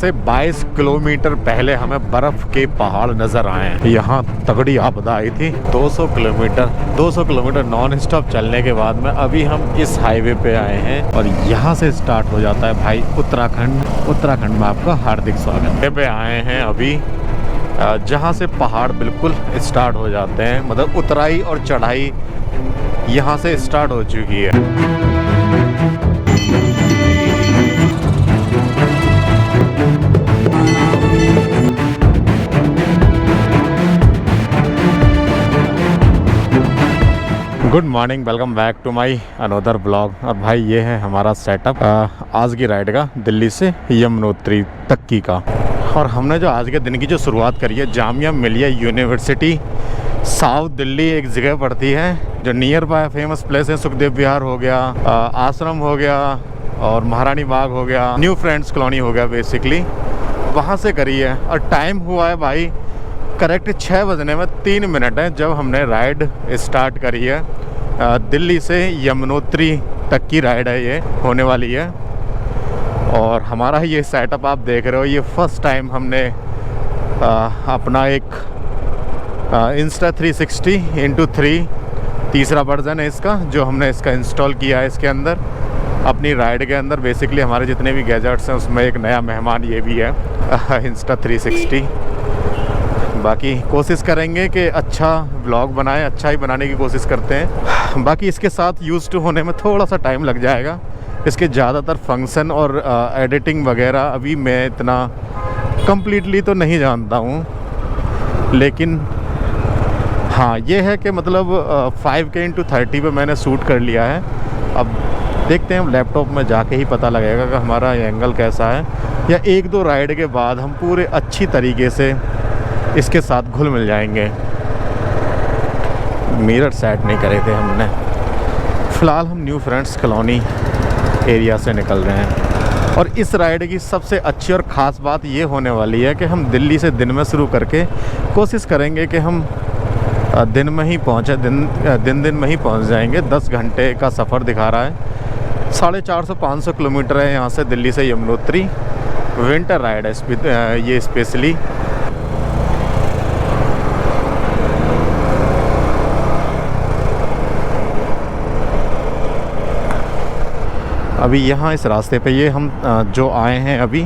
से 22 किलोमीटर पहले हमें बर्फ के पहाड़ नजर आए हैं। यहाँ तगड़ी आपदा आई थी। 200 किलोमीटर नॉन स्टॉप चलने के बाद में अभी हम इस हाईवे पे आए हैं और यहाँ से स्टार्ट हो जाता है भाई उत्तराखंड में आपका हार्दिक स्वागत। पे आए हैं अभी जहाँ से पहाड़ बिल्कुल स्टार्ट हो जाते हैं, मतलब उतराई और चढ़ाई यहाँ से स्टार्ट हो चुकी है। Good morning, welcome back to my another blog. और भाई ये है हमारा सेटअप आज की राइड का, दिल्ली से यमुनोत्री तक की का। और हमने जो आज के दिन की जो शुरुआत करी है, जामिया मिलिया यूनिवर्सिटी साउथ दिल्ली एक जगह पड़ती है जो नियर बाय फेमस प्लेस है। सुखदेव विहार हो गया, आश्रम हो गया और महारानी बाग हो गया, न्यू फ्रेंड्स कॉलोनी हो गया, बेसिकली वहाँ से करी है। और टाइम हुआ है भाई करेक्ट 6 बजने में 3 मिनट है जब हमने राइड स्टार्ट करी है। दिल्ली से यमुनोत्री तक की राइड है, ये होने वाली है। और हमारा ये सेटअप आप देख रहे हो, ये फर्स्ट टाइम हमने अपना एक इंस्टा 360x3 तीसरा वर्जन है इसका, जो हमने इसका इंस्टॉल किया है इसके अंदर अपनी राइड के अंदर। बेसिकली हमारे जितने भी गैजेट्स हैं उसमें एक नया मेहमान ये भी है, इंस्टा 360। बाकी कोशिश करेंगे कि अच्छा व्लॉग बनाएं, अच्छा ही बनाने की कोशिश करते हैं। बाकी इसके साथ यूज्ड होने में थोड़ा सा टाइम लग जाएगा। इसके ज़्यादातर फंक्शन और एडिटिंग वगैरह अभी मैं इतना कम्प्लीटली तो नहीं जानता हूँ, लेकिन हाँ ये है कि मतलब 5K/30 पे मैंने शूट कर लिया है। अब देखते हैं, लैपटॉप में जाके ही पता लगेगा कि हमारा एंगल कैसा है, या 1-2 राइड के बाद हम पूरे अच्छी तरीके से इसके साथ घुल मिल जाएंगे। मिरर सेट नहीं करे थे हमने। फ़िलहाल हम न्यू फ्रेंड्स कॉलोनी एरिया से निकल रहे हैं। और इस राइड की सबसे अच्छी और ख़ास बात ये होने वाली है कि हम दिल्ली से दिन में शुरू करके कोशिश करेंगे कि हम दिन में ही पहुँचे, दिन में ही पहुँच जाएंगे। 10 घंटे का सफ़र दिखा रहा है। 450-500 किलोमीटर है यहाँ से दिल्ली से यमुनोत्री। विंटर राइड है ये स्पेशली। अभी यहाँ इस रास्ते पे ये हम जो आए हैं अभी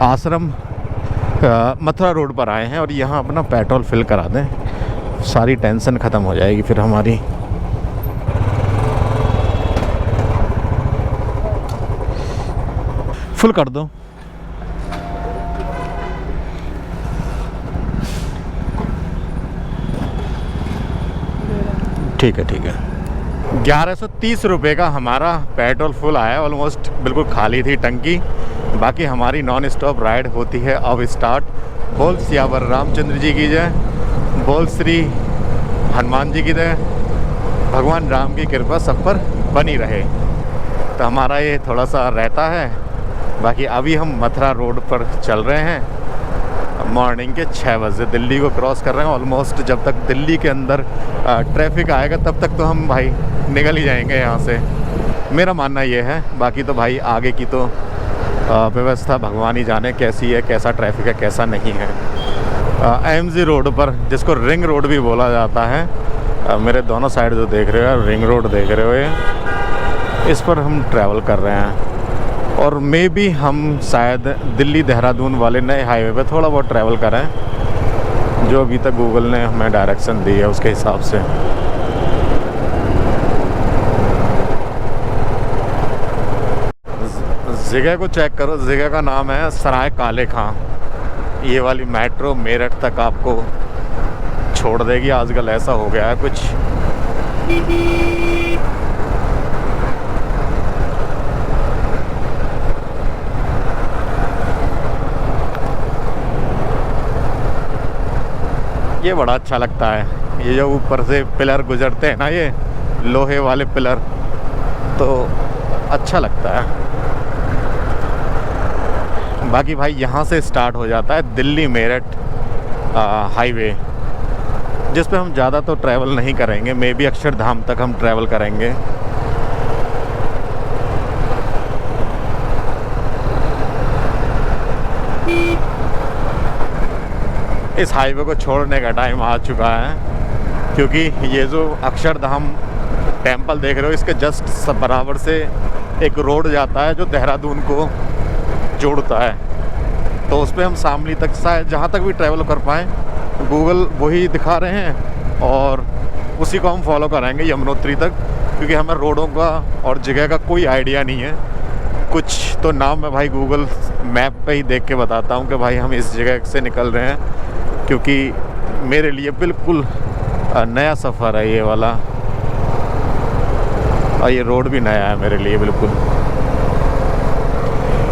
आश्रम मथुरा रोड पर आए हैं, और यहाँ अपना पेट्रोल फिल करा दें, सारी टेंशन ख़त्म हो जाएगी फिर हमारी। फुल कर दो। ठीक है। 1130 रुपये का हमारा पेट्रोल फुल आया। ऑलमोस्ट बिल्कुल खाली थी टंकी। बाकी हमारी नॉन स्टॉप राइड होती है अब स्टार्ट। बोल सियावर रामचंद्र जी की जय, बोल श्री हनुमान जी की जय। भगवान राम की कृपा सब पर बनी रहे। तो हमारा ये थोड़ा सा रहता है। बाकी अभी हम मथुरा रोड पर चल रहे हैं। मॉर्निंग के 6 बजे दिल्ली को क्रॉस कर रहे हैं। ऑलमोस्ट जब तक दिल्ली के अंदर ट्रैफिक आएगा तब तक तो हम भाई निकल ही जाएंगे यहाँ से, मेरा मानना ये है। बाकी तो भाई आगे की तो व्यवस्था भगवान ही जाने कैसी है, कैसा ट्रैफिक है, कैसा नहीं है। AMG रोड पर, जिसको रिंग रोड भी बोला जाता है, मेरे दोनों साइड जो देख रहे हो रिंग रोड देख रहे हो ये, इस पर हम ट्रैवल कर रहे हैं। और मे बी हम शायद दिल्ली देहरादून वाले नए हाईवे पे थोड़ा बहुत ट्रैवल करें, जो अभी तक गूगल ने हमें डायरेक्शन दी है उसके हिसाब से। जगह को चेक करो, जगह का नाम है सराय काले खां। ये वाली मेट्रो मेरठ तक आपको छोड़ देगी। आजकल ऐसा हो गया है कुछ। ये बड़ा अच्छा लगता है, ये जो ऊपर से पिलर गुजरते हैं ना, ये लोहे वाले पिलर, तो अच्छा लगता है। बाकी भाई यहाँ से स्टार्ट हो जाता है दिल्ली मेरठ हाईवे, जिस पे हम ज़्यादा तो ट्रैवल नहीं करेंगे। मे बी अक्षरधाम तक हम ट्रैवल करेंगे। इस हाईवे को छोड़ने का टाइम आ चुका है, क्योंकि ये जो अक्षरधाम टेम्पल देख रहे हो, इसके जस्ट बराबर से एक रोड जाता है जो देहरादून को जोड़ता है। तो उस पर हम शामली तक शायद जहाँ तक भी ट्रैवल कर पाएँ, गूगल वही दिखा रहे हैं और उसी को हम फॉलो करेंगे यमुनोत्री तक, क्योंकि हमें रोडों का और जगह का कोई आइडिया नहीं है। कुछ तो नाम मैं भाई गूगल मैप पे ही देख के बताता हूँ कि भाई हम इस जगह से निकल रहे हैं, क्योंकि मेरे लिए बिल्कुल नया सफ़र है ये वाला, और ये रोड भी नया है मेरे लिए बिल्कुल।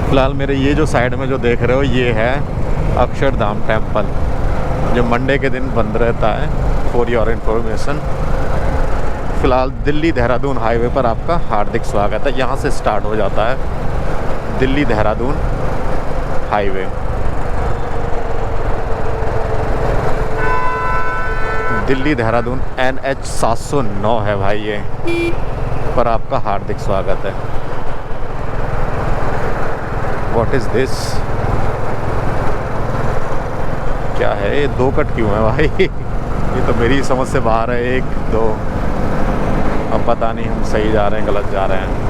फ़िलहाल मेरे ये जो साइड में जो देख रहे हो, ये है अक्षरधाम टेम्पल, जो मंडे के दिन बंद रहता है, फॉर योर इन्फॉर्मेशन। फ़िलहाल दिल्ली देहरादून हाईवे पर आपका हार्दिक स्वागत है। यहाँ से स्टार्ट हो जाता है दिल्ली देहरादून हाईवे। दिल्ली देहरादून NH 709 है भाई, ये पर आपका हार्दिक स्वागत है। What is this? क्या है ये? 2 कट क्यों है भाई? ये तो मेरी समझ से बाहर है। 1 2, अब पता नहीं हम सही जा रहे हैं गलत जा रहे हैं।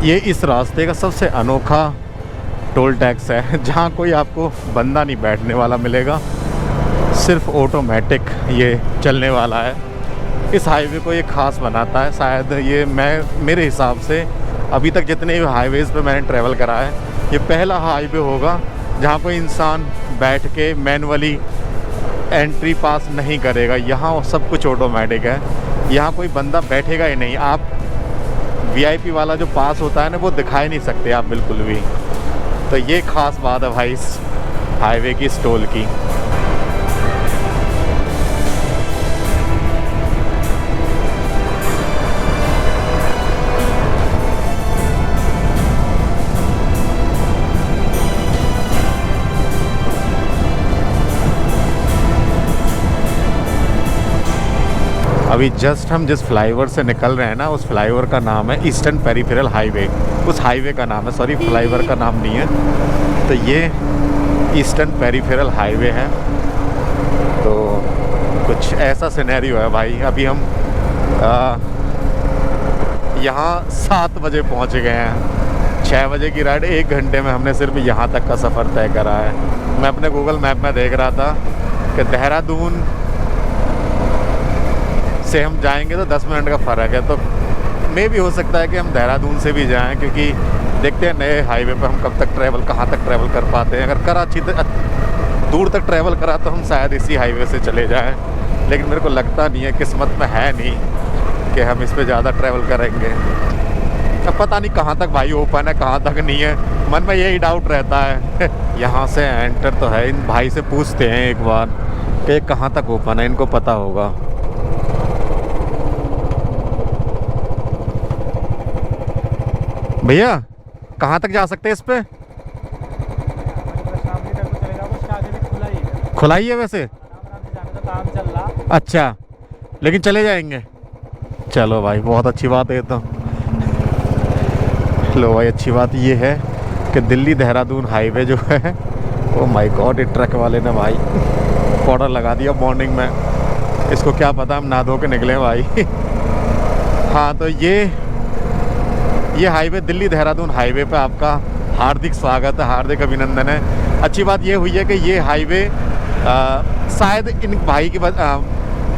ये इस रास्ते का सबसे अनोखा टोल टैक्स है, जहाँ कोई आपको बंदा नहीं बैठने वाला मिलेगा, सिर्फ ऑटोमेटिक ये चलने वाला है। इस हाईवे को ये ख़ास बनाता है, शायद ये मेरे हिसाब से अभी तक जितने भी हाईवेज़ पे मैंने ट्रैवल करा है, ये पहला हाईवे होगा जहाँ कोई इंसान बैठ के मैनुअली एंट्री पास नहीं करेगा। यहाँ सब कुछ ऑटोमेटिक है, यहाँ कोई बंदा बैठेगा ही नहीं। आप VIP वाला जो पास होता है ना, वो दिखाई नहीं सकते आप बिल्कुल भी। तो ये ख़ास बात है भाई इस हाईवे की, इस टोल की। अभी जस्ट हम जिस फ्लाईओवर से निकल रहे हैं ना, उस फ्लाईओवर का नाम है ईस्टर्न पेरिफेरल हाईवे। उस हाईवे का नाम है, सॉरी फ्लाईओवर का नाम नहीं है। तो ये ईस्टर्न पेरिफेरल हाईवे है। तो कुछ ऐसा सिनेरियो है भाई। अभी हम यहाँ 7 बजे पहुँच गए हैं। 6 बजे की राइड, 1 घंटे में हमने सिर्फ यहाँ तक का सफ़र तय करा है। मैं अपने गूगल मैप में देख रहा था कि देहरादून से हम जाएंगे तो 10 मिनट का फ़र्क है। तो मे भी हो सकता है कि हम देहरादून से भी जाएं, क्योंकि देखते हैं नए हाईवे पर हम कब तक ट्रैवल, कहाँ तक ट्रैवल कर पाते हैं। अगर कराची दूर तक ट्रैवल करा तो हम शायद इसी हाईवे से चले जाएं, लेकिन मेरे को लगता नहीं है, किस्मत में है नहीं कि हम इस पे ज़्यादा ट्रैवल करेंगे। अब पता नहीं कहाँ तक भाई ओपन है, कहाँ तक नहीं है, मन में यही डाउट रहता है। यहाँ से एंटर तो है, इन भाई से पूछते हैं एक बार कि कहाँ तक ओपन है, इनको पता होगा। भैया कहाँ तक जा सकते हैं इस पे? खुला ही है वैसे, काम चल रहा। अच्छा, लेकिन चले जाएंगे। चलो भाई, बहुत अच्छी बात है ये तो। लो भाई, अच्छी बात ये है कि दिल्ली देहरादून हाईवे जो है, ओ माय गॉड, ये ट्रक वाले ने भाई पाउडर लगा दिया मॉर्निंग में। इसको क्या पता हम नहा धो के निकले भाई। हाँ, तो ये हाईवे दिल्ली देहरादून हाईवे पे आपका हार्दिक स्वागत है, हार्दिक अभिनंदन है। अच्छी बात ये हुई है कि ये हाईवे शायद इन भाई के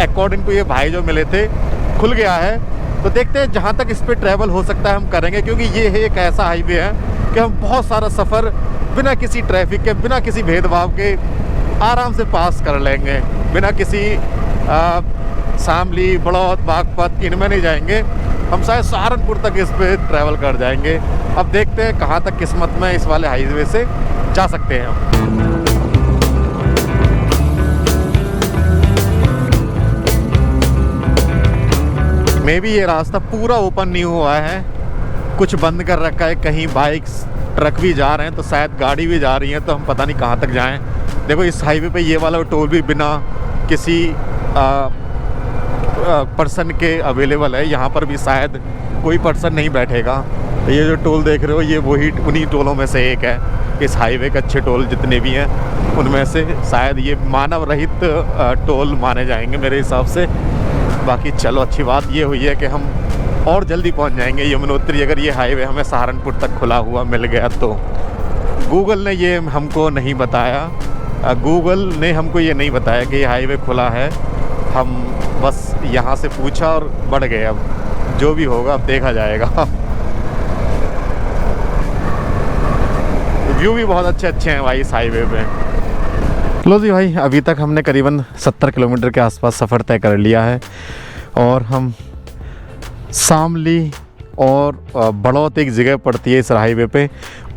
अकॉर्डिंग टू ये भाई जो मिले थे खुल गया है। तो देखते हैं, जहाँ तक इस पर ट्रैवल हो सकता है हम करेंगे, क्योंकि ये है एक ऐसा हाईवे है कि हम बहुत सारा सफ़र बिना किसी ट्रैफिक के, बिना किसी भेदभाव के आराम से पास कर लेंगे। बिना किसी शामली, बड़ौत, बागपत इनमें नहीं जाएंगे। हम शायद सहारनपुर तक इस पे ट्रैवल कर जाएंगे। अब देखते हैं कहाँ तक किस्मत में इस वाले हाईवे से जा सकते हैं हम। मे भी ये रास्ता पूरा ओपन नहीं हुआ है, कुछ बंद कर रखा है। कहीं बाइक्स ट्रक भी जा रहे हैं तो शायद गाड़ी भी जा रही है, तो हम पता नहीं कहाँ तक जाएं। देखो इस हाईवे पे ये वाला टोल भी बिना किसी पर्सन के अवेलेबल है। यहाँ पर भी शायद कोई पर्सन नहीं बैठेगा। तो ये जो टोल देख रहे हो ये वही उन्हीं टोलों में से एक है। इस हाईवे के अच्छे टोल जितने भी हैं उनमें से शायद ये मानव रहित टोल माने जाएंगे मेरे हिसाब से। बाकी चलो अच्छी बात ये हुई है कि हम और जल्दी पहुंच जाएंगे यमुनोत्री, अगर ये हाईवे हमें सहारनपुर तक खुला हुआ मिल गया तो। गूगल ने ये हमको नहीं बताया, गूगल ने हमको ये नहीं बताया कि ये हाईवे खुला है। हम बस यहाँ से पूछा और बढ़ गए। अब जो भी होगा अब देखा जाएगा। व्यू भी बहुत अच्छे हैं भाई इस हाईवे पे। लो जी भाई, अभी तक हमने करीबन 70 किलोमीटर के आसपास सफ़र तय कर लिया है और हम शामली और बड़ौत एक जगह पड़ती है इस हाईवे पे,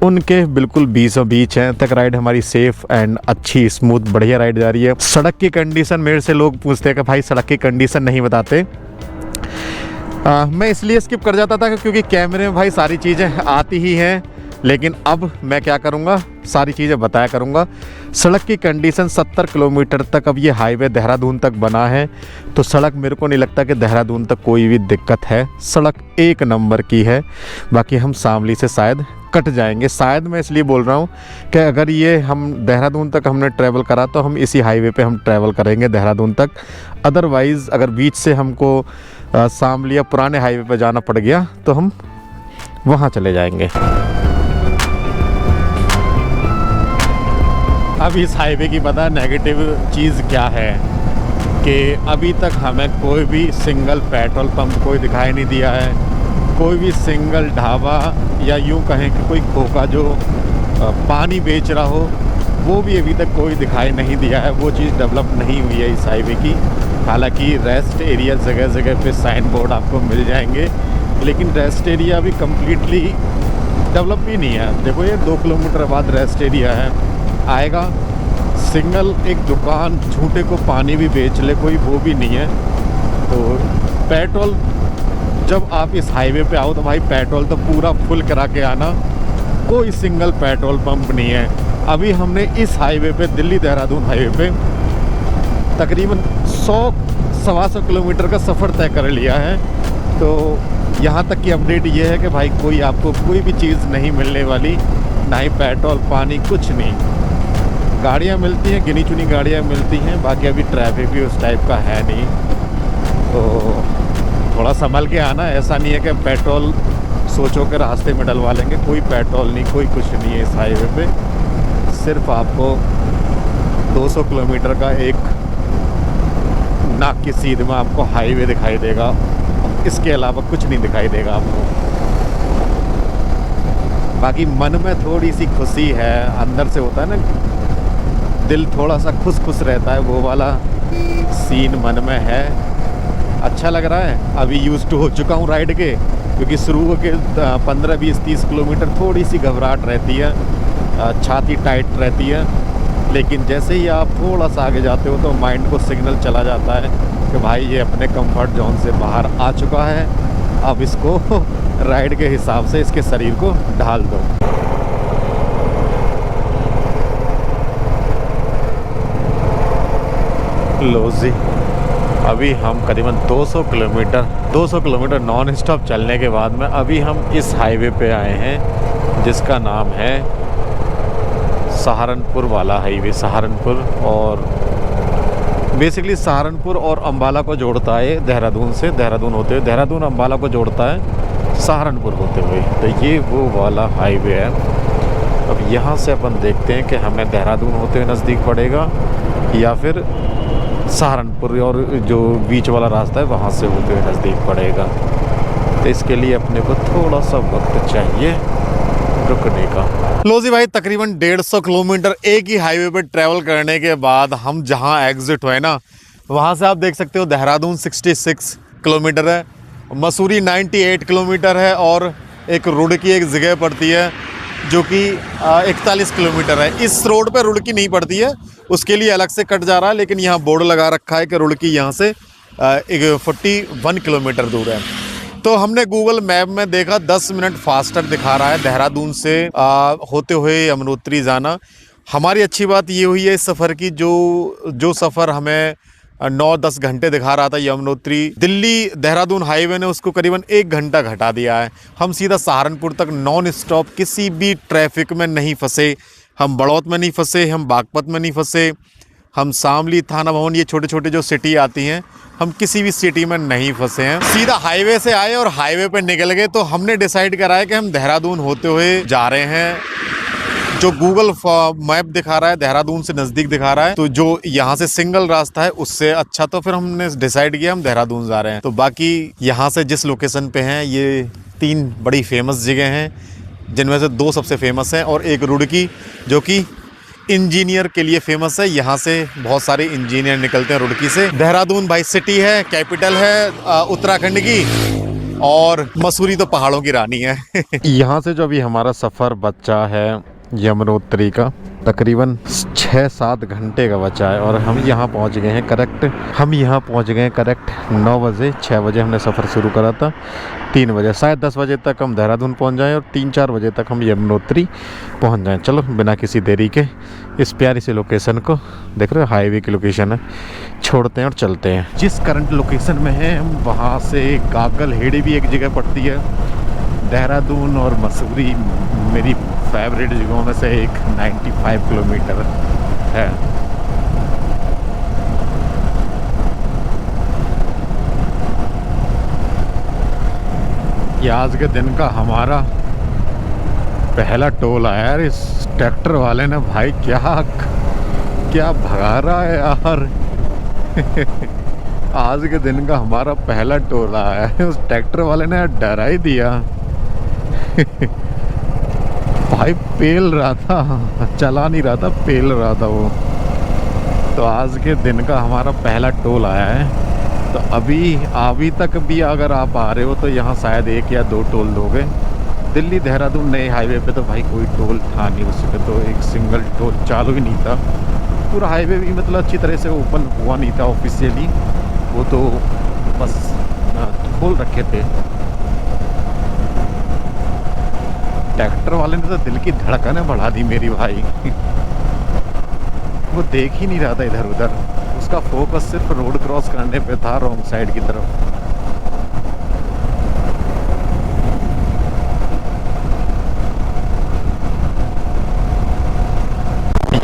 उनके बिल्कुल बीचों बीच हैं। तक राइड हमारी सेफ़ एंड अच्छी स्मूथ बढ़िया राइड जा रही है। सड़क की कंडीशन मेरे से लोग पूछते हैं कि भाई सड़क की कंडीशन नहीं बताते। मैं इसलिए स्किप कर जाता था क्योंकि कैमरे में भाई सारी चीज़ें आती ही हैं, लेकिन अब मैं क्या करूँगा, सारी चीज़ें बताया करूँगा। सड़क की कंडीशन 70 किलोमीटर तक, अब ये हाईवे देहरादून तक बना है तो सड़क मेरे को नहीं लगता कि देहरादून तक कोई भी दिक्कत है। सड़क एक नंबर की है। बाकी हम शामली से शायद कट जाएंगे। शायद मैं इसलिए बोल रहा हूँ कि अगर ये हम देहरादून तक हमने ट्रैवल करा तो हम इसी हाईवे पे हम ट्रैवल करेंगे देहरादून तक। अदरवाइज़ अगर बीच से हमको शामली या पुराने हाईवे पे जाना पड़ गया तो हम वहाँ चले जाएंगे। अब इस हाईवे की पता नेगेटिव चीज़ क्या है कि अभी तक हमें कोई भी सिंगल पेट्रोल पंप कोई दिखाई नहीं दिया है, कोई भी सिंगल ढाबा या यूँ कहें कि कोई खोखा जो पानी बेच रहा हो वो भी अभी तक कोई दिखाई नहीं दिया है। वो चीज़ डेवलप नहीं हुई है इस हाईवे की। हालांकि रेस्ट एरिया जगह जगह पे साइन बोर्ड आपको मिल जाएंगे, लेकिन रेस्ट एरिया अभी कम्प्लीटली डेवलप भी नहीं है। देखो ये 2 किलोमीटर बाद रेस्ट एरिया है, आएगा सिंगल एक दुकान झूठे को पानी भी बेच ले कोई, वो भी नहीं है। तो पेट्रोल जब आप इस हाईवे पे आओ तो भाई पेट्रोल तो पूरा फुल करा के आना, कोई सिंगल पेट्रोल पंप नहीं है। अभी हमने इस हाईवे पे दिल्ली देहरादून हाईवे पे तकरीबन 100-125 किलोमीटर का सफ़र तय कर लिया है। तो यहाँ तक की अपडेट ये है कि भाई कोई आपको कोई भी चीज़ नहीं मिलने वाली, ना ही पेट्रोल पानी कुछ नहीं। गाड़ियाँ मिलती हैं, गिनी चुनी गाड़ियाँ मिलती हैं, बाकी अभी ट्रैफिक भी उस टाइप का है नहीं। तो थोड़ा संभल के आना, ऐसा नहीं है कि पेट्रोल सोचो के रास्ते में डलवा लेंगे, कोई पेट्रोल नहीं, कोई कुछ नहीं है इस हाईवे पे। सिर्फ आपको 200 किलोमीटर का एक नाक की सीध में आपको हाईवे दिखाई देगा, इसके अलावा कुछ नहीं दिखाई देगा आपको। बाकी मन में थोड़ी सी खुशी है, अंदर से होता है ना दिल थोड़ा सा खुश खुश रहता है, वो वाला सीन मन में है। अच्छा लग रहा है। अभी यूज़ टू हो चुका हूँ राइड के, क्योंकि शुरू के 15, 20, 30 किलोमीटर थोड़ी सी घबराहट रहती है, छाती टाइट रहती है। लेकिन जैसे ही आप थोड़ा सा आगे जाते हो तो माइंड को सिग्नल चला जाता है कि भाई ये अपने कंफर्ट जोन से बाहर आ चुका है, अब इसको राइड के हिसाब से इसके शरीर को ढाल दो। लो जी, अभी हम करीबन 200 किलोमीटर नॉन स्टॉप चलने के बाद में अभी हम इस हाईवे पे आए हैं जिसका नाम है सहारनपुर वाला हाईवे। सहारनपुर और बेसिकली सहारनपुर और अम्बाला को जोड़ता है देहरादून से, देहरादून होते हुए देहरादून अम्बाला को जोड़ता है सहारनपुर होते हुए। तो ये वो वाला हाईवे है। अब यहाँ से अपन देखते हैं कि हमें देहरादून होते हुए नज़दीक पड़ेगा या फिर सहारनपुर और जो बीच वाला रास्ता है वहाँ से होते हुए नज़दीक पड़ेगा। तो इसके लिए अपने को थोड़ा सा वक्त चाहिए रुकने का। लो जी भाई, तकरीबन 150 किलोमीटर एक ही हाईवे पे ट्रैवल करने के बाद हम जहाँ एग्जिट हुए ना, वहाँ से आप देख सकते हो देहरादून 66 किलोमीटर है, मसूरी 98 किलोमीटर है और एक रुड़की एक जगह पड़ती है जो कि 41 किलोमीटर है। इस रोड पे रुड़की नहीं पड़ती है, उसके लिए अलग से कट जा रहा है, लेकिन यहाँ बोर्ड लगा रखा है कि रुड़की यहाँ से एक 41 किलोमीटर दूर है। तो हमने गूगल मैप में देखा 10 मिनट फास्टर दिखा रहा है देहरादून से होते हुए यमुनोत्री जाना। हमारी अच्छी बात ये हुई है इस सफ़र की, जो सफ़र हमें 9-10 घंटे दिखा रहा था यमुनोत्री दिल्ली देहरादून हाईवे ने उसको करीबन 1 घंटा घटा दिया है। हम सीधा सहारनपुर तक नॉन स्टॉप, किसी भी ट्रैफिक में नहीं फंसे। हम बड़ौत में नहीं फंसे, हम बागपत में नहीं फंसे, हम शामली, थाना भवन, ये छोटे छोटे जो सिटी आती हैं, हम किसी भी सिटी में नहीं फंसे हैं। सीधा हाईवे से आए और हाईवे पे निकल गए। तो हमने डिसाइड करा है कि हम देहरादून होते हुए जा रहे हैं। जो गूगल मैप दिखा रहा है देहरादून से नज़दीक दिखा रहा है, तो जो यहाँ से सिंगल रास्ता है उससे अच्छा, तो फिर हमने डिसाइड किया हम देहरादून जा रहे हैं। तो बाकी यहाँ से जिस लोकेशन पे हैं, ये 3 बड़ी फेमस जगह हैं, जिनमें से 2 सबसे फेमस हैं और एक रुड़की जो कि इंजीनियर के लिए फेमस है। यहाँ से बहुत सारे इंजीनियर निकलते हैं रुड़की से। देहरादून भाई सिटी है, कैपिटल है उत्तराखंड की, और मसूरी तो पहाड़ों की रानी है। यहाँ से जो अभी हमारा सफ़र बचा है यमुनोत्री का, तकरीबन 6-7 घंटे का बचा है और हम यहाँ पहुँच गए हैं करेक्ट। 9 बजे। 6 बजे हमने सफ़र शुरू करा था, 3 बजे, शायद 10 बजे तक हम देहरादून पहुँच जाएं और 3-4 बजे तक हम यमुनोत्री पहुँच जाएं। चलो बिना किसी देरी के इस प्यारी सी लोकेशन को, देख रहे हो हाईवे की लोकेशन है, छोड़ते हैं और चलते हैं। जिस करंट लोकेशन में है हम वहाँ से गागल हेड़ी भी एक जगह पड़ती है। देहरादून और मसूरी मेरी फेवरेट जगहों में से एक 95 किलोमीटर है। ये आज के दिन का हमारा पहला टोल आया यार। इस ट्रैक्टर वाले ने भाई क्या भगा रहा है यार। आज के दिन का हमारा पहला टोल आया है, उस ट्रैक्टर वाले ने डरा ही दिया। भाई पेल रहा था, चला नहीं रहा था, पेल रहा था वो। तो आज के दिन का हमारा पहला टोल आया है। तो अभी तक भी अगर आप आ रहे हो तो यहाँ शायद 1 या 2 टोल दोगे। दिल्ली देहरादून नए हाईवे पे तो भाई कोई टोल था नहीं, उस पर तो एक सिंगल टोल चालू ही नहीं था। पूरा हाईवे भी मतलब अच्छी तरह से ओपन हुआ नहीं था ऑफिशियली, वो तो बस खोल रखे थे। ट्रैक्टर वाले ने तो दिल की धड़कनें बढ़ा दी मेरी भाई। वो देख ही नहीं रहा था इधर उधर, उसका फोकस सिर्फ रोड क्रॉस करने पे था, रॉन्ग साइड की तरफ।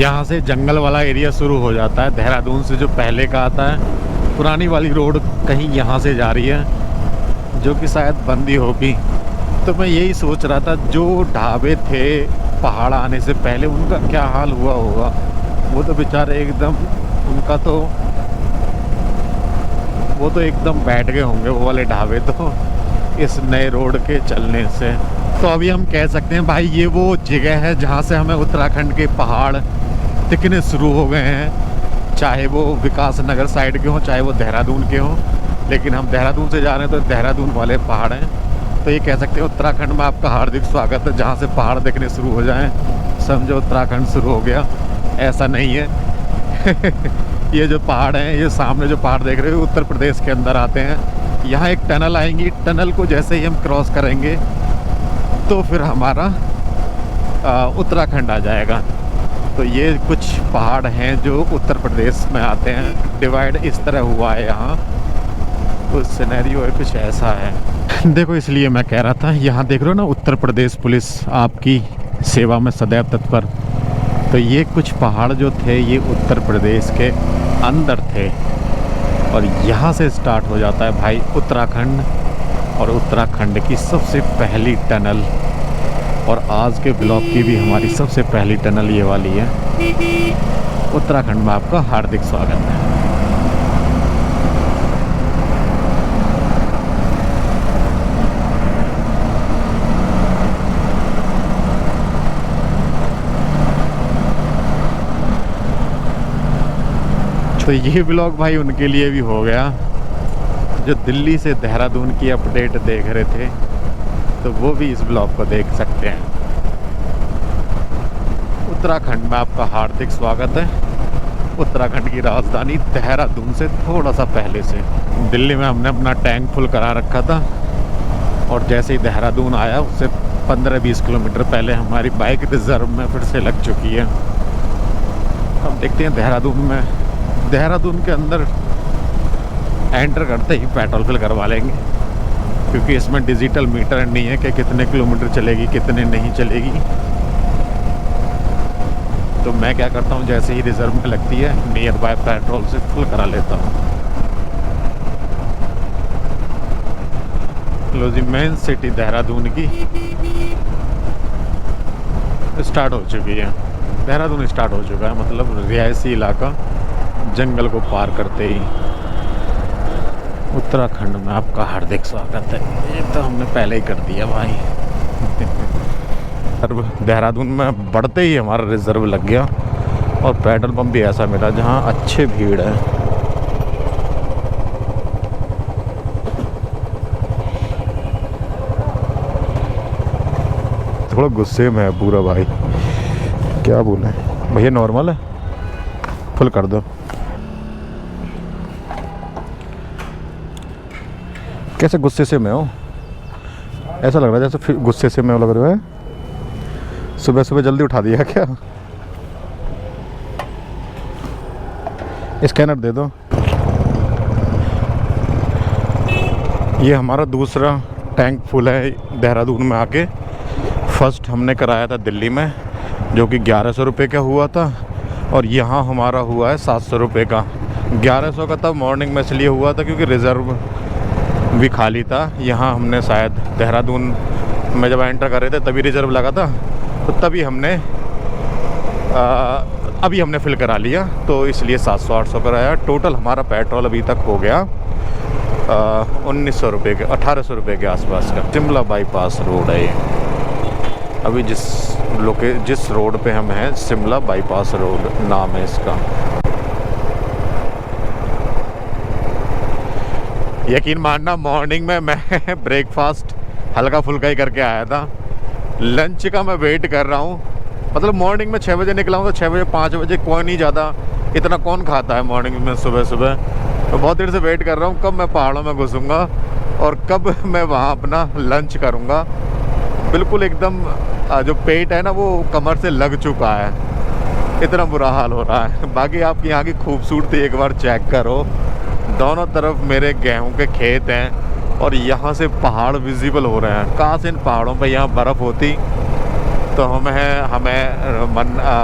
यहाँ से जंगल वाला एरिया शुरू हो जाता है। देहरादून से जो पहले का आता है, पुरानी वाली रोड कहीं यहाँ से जा रही है, जो कि शायद बंद ही होगी। तो मैं यही सोच रहा था, जो ढाबे थे पहाड़ आने से पहले, उनका क्या हाल हुआ होगा। वो तो बेचारे एकदम, उनका तो वो तो एकदम बैठ गए होंगे वो वाले ढाबे तो, इस नए रोड के चलने से। तो अभी हम कह सकते हैं भाई ये वो जगह है जहाँ से हमें उत्तराखंड के पहाड़ दिखने शुरू हो गए हैं, चाहे वो विकास नगर साइड के हों, चाहे वो देहरादून के हों। लेकिन हम देहरादून से जा रहे हैं तो देहरादून वाले पहाड़ हैं। तो ये कह सकते हैं उत्तराखंड में आपका हार्दिक स्वागत है। जहाँ से पहाड़ दिखने शुरू हो जाएं, समझो उत्तराखंड शुरू हो गया। ऐसा नहीं है। ये जो पहाड़ हैं, ये सामने जो पहाड़ देख रहे हो, उत्तर प्रदेश के अंदर आते हैं। यहाँ एक टनल आएंगी, टनल को जैसे ही हम क्रॉस करेंगे तो फिर हमारा उत्तराखंड आ जाएगा। तो ये कुछ पहाड़ हैं जो उत्तर प्रदेश में आते हैं। डिवाइड इस तरह हुआ है यहाँ, तो सिनेरियो है कुछ ऐसा है। देखो इसलिए मैं कह रहा था, यहाँ देख रहे हो ना, उत्तर प्रदेश पुलिस आपकी सेवा में सदैव तत्पर। तो ये कुछ पहाड़ जो थे ये उत्तर प्रदेश के अंदर थे, और यहाँ से स्टार्ट हो जाता है भाई उत्तराखंड। और उत्तराखंड की सबसे पहली टनल, और आज के ब्लॉग की भी हमारी सबसे पहली टनल ये वाली है। उत्तराखंड में आपका हार्दिक स्वागत है। तो ये ब्लॉग भाई उनके लिए भी हो गया जो दिल्ली से देहरादून की अपडेट देख रहे थे, तो वो भी इस ब्लॉग को देख सकते हैं। उत्तराखंड में आपका हार्दिक स्वागत है। उत्तराखंड की राजधानी देहरादून से थोड़ा सा पहले से। दिल्ली में हमने अपना टैंक फुल करा रखा था और जैसे ही देहरादून आया उससे 15-20 किलोमीटर पहले हमारी बाइक रिजर्व में फिर से लग चुकी है। अब देखते हैं देहरादून के अंदर एंटर करते ही पेट्रोल फिल करवा लेंगे, क्योंकि इसमें डिजिटल मीटर नहीं है कि कितने किलोमीटर चलेगी कितने नहीं चलेगी। तो मैं क्या करता हूँ, जैसे ही रिजर्व में लगती है नियर बाय पेट्रोल से फुल करा लेता हूँ। लो जी, मेन सिटी देहरादून की स्टार्ट हो चुकी है। देहरादून स्टार्ट हो चुका है, मतलब रिहायशी इलाका जंगल को पार करते ही। उत्तराखंड में आपका हार्दिक स्वागत है। ये तो हमने पहले ही कर दिया भाई। देहरादून में बढ़ते ही हमारा रिजर्व लग गया और पेट्रोल पंप भी ऐसा मिला जहाँ अच्छी भीड़ है। थोड़ा गुस्से में है पूरा भाई, क्या बोले भैया। नॉर्मल है, फुल कर दो। कैसे गुस्से से मैं हूँ, ऐसा लग रहा है जैसे गुस्से से मैं लग रहा है। सुबह सुबह जल्दी उठा दिया क्या? स्कैनर दे दो। ये हमारा दूसरा टैंक फुल है देहरादून में आके। फर्स्ट हमने कराया था दिल्ली में, जो कि 1100 रुपये का हुआ था, और यहाँ हमारा हुआ है 700 रुपये का। 1100 का तब मॉर्निंग में इसलिए हुआ था क्योंकि रिज़र्व भी खाली था। यहाँ हमने शायद देहरादून में जब एंटर कर रहे थे तभी रिज़र्व लगा था, तो तभी हमने अभी हमने फिल करा लिया, तो इसलिए 700-800 कराया। टोटल हमारा पेट्रोल अभी तक हो गया 1900 रुपये के, 1800 रुपये के आसपास का। शिमला बाईपास रोड है ये। अभी जिस रोड पे हम हैं, शिमला बाईपास रोड नाम है इसका। यकीन मानना, मॉर्निंग में मैं ब्रेकफास्ट हल्का फुल्का ही करके आया था। लंच का मैं वेट कर रहा हूँ। मतलब मॉर्निंग में 6 बजे निकला हूँ, तो 6 बजे 5 बजे कोई नहीं ज़्यादा इतना कौन खाता है मॉर्निंग में सुबह सुबह। तो बहुत देर से वेट कर रहा हूँ कब मैं पहाड़ों में घुसूँगा और कब मैं वहाँ अपना लंच करूँगा। बिल्कुल एकदम जो पेट है ना वो कमर से लग चुका है, इतना बुरा हाल हो रहा है। बाकी आप यहाँ की खूबसूरती एक बार चेक करो। दोनों तरफ मेरे गेहूं के खेत हैं और यहाँ से पहाड़ विजिबल हो रहे हैं। काश इन पहाड़ों पे यहाँ बर्फ़ होती तो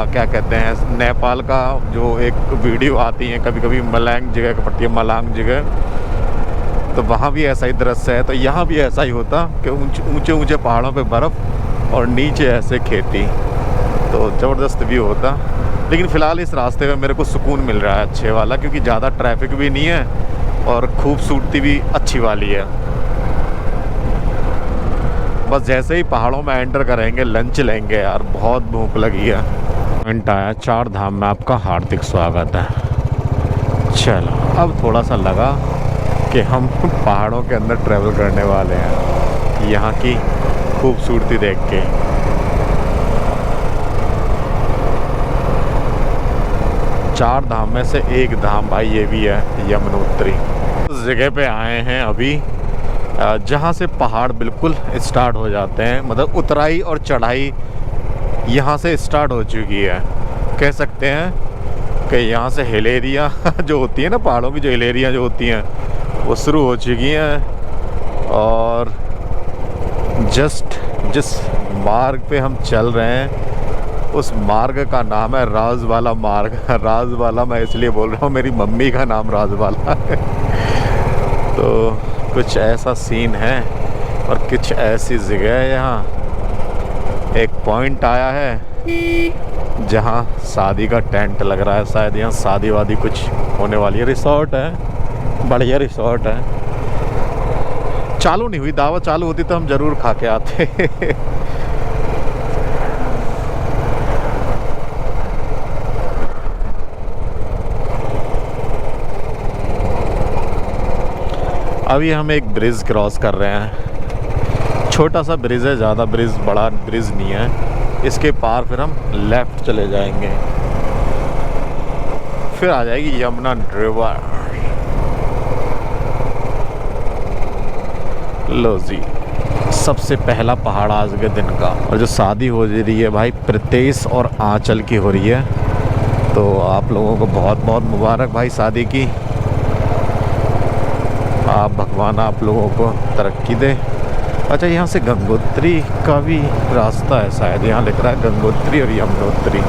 क्या कहते हैं, नेपाल का जो एक वीडियो आती है कभी कभी, मलांग जगह का पड़ती है, मलांग जगह, तो वहाँ भी ऐसा ही दृश्य है। तो यहाँ भी ऐसा ही होता कि ऊंचे ऊंचे पहाड़ों पे बर्फ़ और नीचे ऐसे खेती, तो ज़बरदस्त व्यू होता। लेकिन फ़िलहाल इस रास्ते में मेरे को सुकून मिल रहा है अच्छे वाला, क्योंकि ज़्यादा ट्रैफिक भी नहीं है और खूबसूरती भी अच्छी वाली है। बस जैसे ही पहाड़ों में एंटर करेंगे लंच लेंगे यार, बहुत भूख लगी है। पॉइंट आया 4 धाम में आपका हार्दिक स्वागत है। चलो अब थोड़ा सा लगा कि हम पहाड़ों के अंदर ट्रैवल करने वाले हैं, यहाँ की खूबसूरती देख के। चार धाम में से एक धाम भाई ये भी है, यमुनोत्री। उस जगह पे आए हैं अभी जहाँ से पहाड़ बिल्कुल स्टार्ट हो जाते हैं, मतलब उतराई और चढ़ाई यहाँ से स्टार्ट हो चुकी है। कह सकते हैं कि यहाँ से हिल एरिया जो होती है ना, पहाड़ों की जो हिल एरिया जो होती हैं वो शुरू हो चुकी हैं। और जस्ट जिस मार्ग पे हम चल रहे हैं उस मार्ग का नाम है राजवाला मार्ग। राजवाला मैं इसलिए बोल रहा हूँ, मेरी मम्मी का नाम राजवाला है। तो कुछ ऐसा सीन है और कुछ ऐसी जगह है। यहाँ एक पॉइंट आया है जहाँ शादी का टेंट लग रहा है, शायद यहाँ शादी वादी कुछ होने वाली है। रिसोर्ट है, बढ़िया रिसोर्ट है। चालू नहीं हुई, दावत चालू होती तो हम ज़रूर खा के आते। अभी हम एक ब्रिज क्रॉस कर रहे हैं, छोटा सा ब्रिज है, ज़्यादा ब्रिज बड़ा ब्रिज नहीं है। इसके पार फिर हम लेफ़्ट चले जाएंगे, फिर आ जाएगी यमुना रिवर। लो जी, सबसे पहला पहाड़ आज के दिन का। और जो शादी हो रही है भाई प्रीतेश और आंचल की हो रही है, तो आप लोगों को बहुत बहुत मुबारक भाई शादी की। आप भगवान आप लोगों को तरक्की दे। अच्छा, यहाँ से गंगोत्री का भी रास्ता है शायद, यहाँ लिख रहा है गंगोत्री और यमुनोत्री।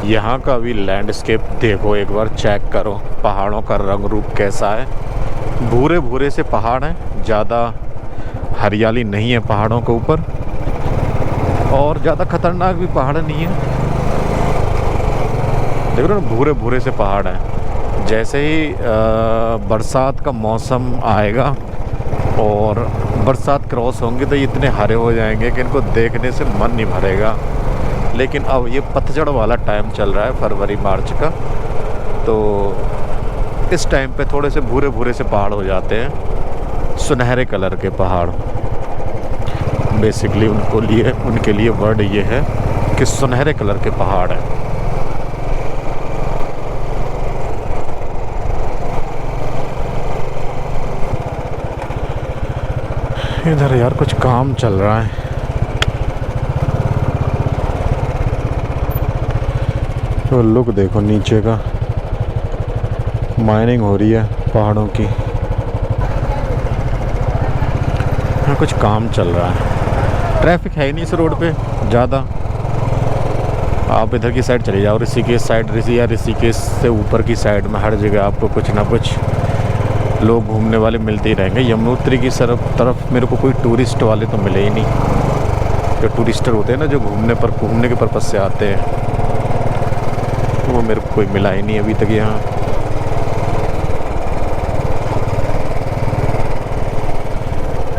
यहाँ का भी लैंडस्केप देखो, एक बार चेक करो, पहाड़ों का रंग रूप कैसा है। भूरे भूरे से पहाड़ हैं, ज़्यादा हरियाली नहीं है पहाड़ों के ऊपर, और ज़्यादा खतरनाक भी पहाड़ नहीं है। देख रहे हो, भूरे भूरे से पहाड़ हैं। जैसे ही बरसात का मौसम आएगा और बरसात क्रॉस होंगी तो ये इतने हरे हो जाएंगे कि इनको देखने से मन नहीं भरेगा। लेकिन अब ये पतझड़ वाला टाइम चल रहा है, फरवरी मार्च का, तो इस टाइम पे थोड़े से भूरे भूरे से पहाड़ हो जाते हैं, सुनहरे कलर के पहाड़। बेसिकली उनके लिए वर्ड ये है कि सुनहरे कलर के पहाड़ हैं। इधर यार कुछ काम चल रहा है। तो लुक देखो नीचे का, माइनिंग हो रही है पहाड़ों की। यहाँ कुछ काम चल रहा है। ट्रैफिक है ही नहीं इस रोड पे ज़्यादा। आप इधर की साइड चले जाओ, ऋषिकेश साइड, ऋषिकेश से ऊपर की साइड में हर जगह आपको कुछ ना कुछ लोग घूमने वाले मिलते ही रहेंगे। यमुनोत्री की तरफ मेरे को कोई टूरिस्ट वाले तो मिले ही नहीं। जो टूरिस्टर होते हैं ना, जो घूमने के पर्पज़ से आते हैं, वो मेरे को कोई मिला ही नहीं अभी तक यहाँ।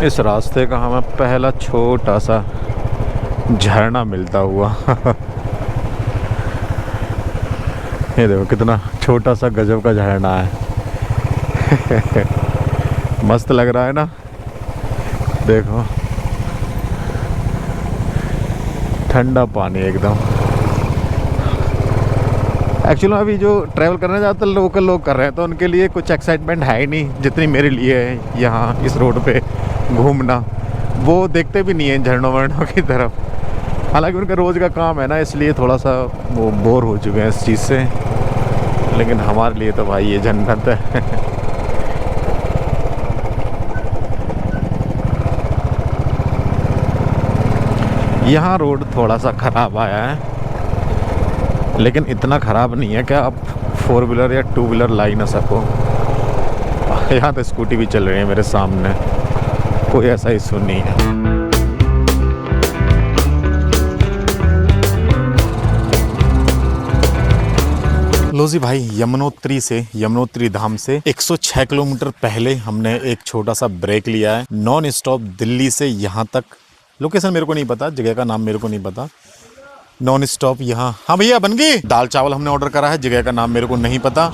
इस रास्ते का हमें पहला छोटा सा झरना मिलता हुआ ये देखो कितना छोटा सा गजब का झरना है मस्त लग रहा है ना, देखो ठंडा पानी एकदम। एक्चुअली अभी जो ट्रैवल करने जाते लोकल लोग कर रहे हैं, तो उनके लिए कुछ एक्साइटमेंट है ही नहीं जितनी मेरे लिए है यहाँ इस रोड पे घूमना। वो देखते भी नहीं हैं झरनों वरनों की तरफ, हालांकि उनका रोज़ का काम है ना, इसलिए थोड़ा सा वो बोर हो चुके हैं इस चीज़ से। लेकिन हमारे लिए तो भाई ये जन्नत है यहाँ रोड थोड़ा सा ख़राब आया है, लेकिन इतना ख़राब नहीं है कि आप 4 व्हीलर या 2 व्हीलर ला ही ना सको। यहाँ तो स्कूटी भी चल रही है मेरे सामने, कोई ऐसा इशू नहीं है। लो जी भाई, यमुनोत्री धाम से 106 किलोमीटर पहले हमने एक छोटा सा ब्रेक लिया है। नॉन स्टॉप दिल्ली से यहाँ तक, लोकेशन मेरे को नहीं पता, जगह का नाम मेरे को नहीं पता। नॉन स्टॉप यहाँ, हाँ भैया बन गई। दाल चावल हमने ऑर्डर करा है, जगह का नाम मेरे को नहीं पता।